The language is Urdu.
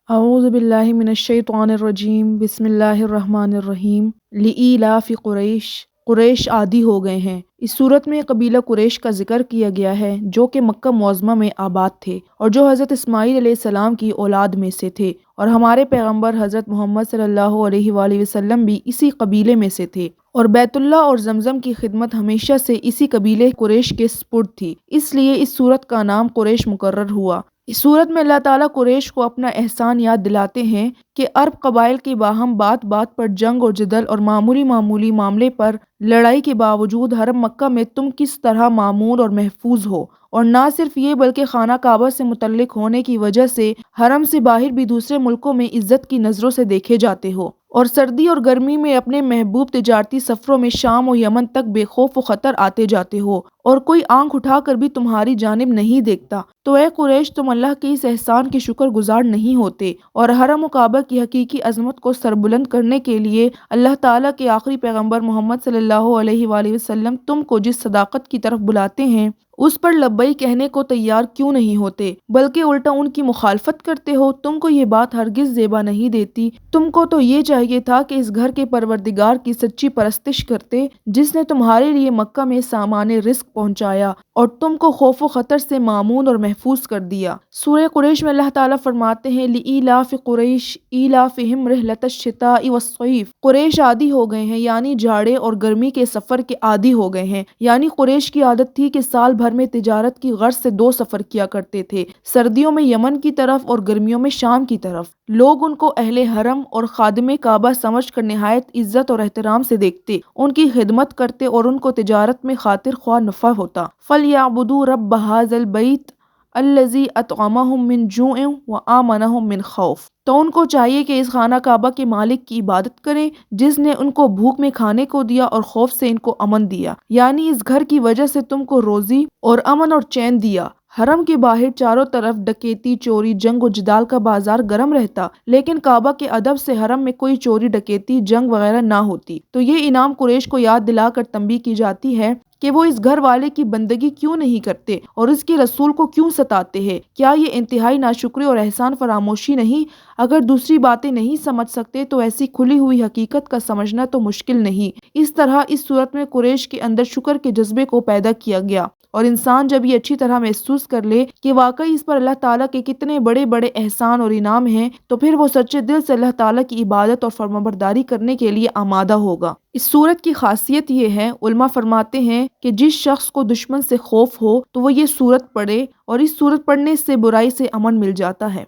اعوذ باللہ من الشیطان الرجیم بسم اللہ الرحمن الرحیم لإیلاف قریش قریش عادی ہو گئے ہیں۔ اس صورت میں قبیلہ قریش کا ذکر کیا گیا ہے جو کہ مکہ معظمہ میں آباد تھے اور جو حضرت اسماعیل علیہ السلام کی اولاد میں سے تھے، اور ہمارے پیغمبر حضرت محمد صلی اللہ علیہ وآلہ وسلم بھی اسی قبیلے میں سے تھے، اور بیت اللہ اور زمزم کی خدمت ہمیشہ سے اسی قبیلے قریش کے سپرد تھی، اس لیے اس صورت کا نام قریش مقرر ہوا۔ اس صورت میں اللہ تعالیٰ قریش کو اپنا احسان یاد دلاتے ہیں کہ عرب قبائل کے باہم بات بات پر جنگ اور جدل اور معمولی معاملے پر لڑائی کے باوجود حرم مکہ میں تم کس طرح مامون اور محفوظ ہو، اور نہ صرف یہ بلکہ خانہ کعبہ سے متعلق ہونے کی وجہ سے حرم سے باہر بھی دوسرے ملکوں میں عزت کی نظروں سے دیکھے جاتے ہو، اور سردی اور گرمی میں اپنے محبوب تجارتی سفروں میں شام و یمن تک بے خوف و خطر آتے جاتے ہو، اور کوئی آنکھ اٹھا کر بھی تمہاری جانب نہیں دیکھتا، تو اے قریش تم اللہ کے اس احسان کے شکر گزار نہیں ہوتے، اور حرم و کعبہ کی حقیقی عظمت کو سربلند کرنے کے لیے اللہ تعالیٰ کے آخری پیغمبر محمد صلی اللہ علیہ وآلہ وسلم تم کو جس صداقت کی طرف بلاتے ہیں اس پر لبیک کہنے کو تیار کیوں نہیں ہوتے، بلکہ الٹا ان کی مخالفت کرتے ہو؟ تم کو یہ بات ہرگز زیبا نہیں دیتی، تم کو تو یہ چاہیے تھا کہ اس گھر کے پروردگار کی سچی پرستش کرتے جس نے تمہارے لیے مکہ میں سامان رزق پہنچایا اور تم کو خوف و خطر سے مامون اور محفوظ کر دیا۔ سورہ قریش میں اللہ تعالیٰ فرماتے ہیں لإیلاف قریش ایلافہم رحلۃ الشتاء والصیف، قریش عادی ہو گئے ہیں یعنی جاڑے اور گرمی کے سفر کے عادی ہو گئے ہیں، یعنی قریش کی عادت تھی کہ سال بھر میں تجارت کی غرض سے 2 سفر کیا کرتے تھے، سردیوں میں یمن کی طرف اور گرمیوں میں شام کی طرف۔ لوگ ان کو اہل حرم اور خادم کعبہ سمجھ کر نہایت عزت اور احترام سے دیکھتے، ان کی خدمت کرتے اور ان کو تجارت میں خاطر خواہ نفع ہوتا۔ فَلْيَعْبُدُوا رَبَّ هَٰذَا الْبَيْتِ الَّذِي أَطْعَمَهُم مِّن جُوعٍ وَآمَنَهُم مِّن خَوْفٍ، تو ان کو چاہیے کہ اس خانہ کعبہ کے مالک کی عبادت کریں جس نے ان کو بھوک میں کھانے کو دیا اور خوف سے ان کو امن دیا، یعنی اس گھر کی وجہ سے تم کو روزی اور امن اور چین دیا۔ حرم کے باہر چاروں طرف ڈکیتی، چوری، جنگ و جدال کا بازار گرم رہتا، لیکن کعبہ کے ادب سے حرم میں کوئی چوری، ڈکیتی، جنگ وغیرہ نہ ہوتی، تو یہ انعام قریش کو یاد دلا کر تنبیہ کی جاتی ہے کہ وہ اس گھر والے کی بندگی کیوں نہیں کرتے اور اس کے رسول کو کیوں ستاتے ہیں۔ کیا یہ انتہائی ناشکری اور احسان فراموشی نہیں؟ اگر دوسری باتیں نہیں سمجھ سکتے تو ایسی کھلی ہوئی حقیقت کا سمجھنا تو مشکل نہیں۔ اس طرح اس صورت میں قریش کے اندر شکر کے جذبے کو پیدا کیا گیا، اور انسان جب یہ اچھی طرح محسوس کر لے کہ واقعی اس پر اللہ تعالیٰ کے کتنے بڑے بڑے احسان اور انعام ہیں تو پھر وہ سچے دل سے اللہ تعالیٰ کی عبادت اور فرمانبرداری کرنے کے لیے آمادہ ہوگا۔ اس صورت کی خاصیت یہ ہے، علماء فرماتے ہیں کہ جس شخص کو دشمن سے خوف ہو تو وہ یہ صورت پڑھے، اور اس صورت پڑھنے سے برائی سے امن مل جاتا ہے۔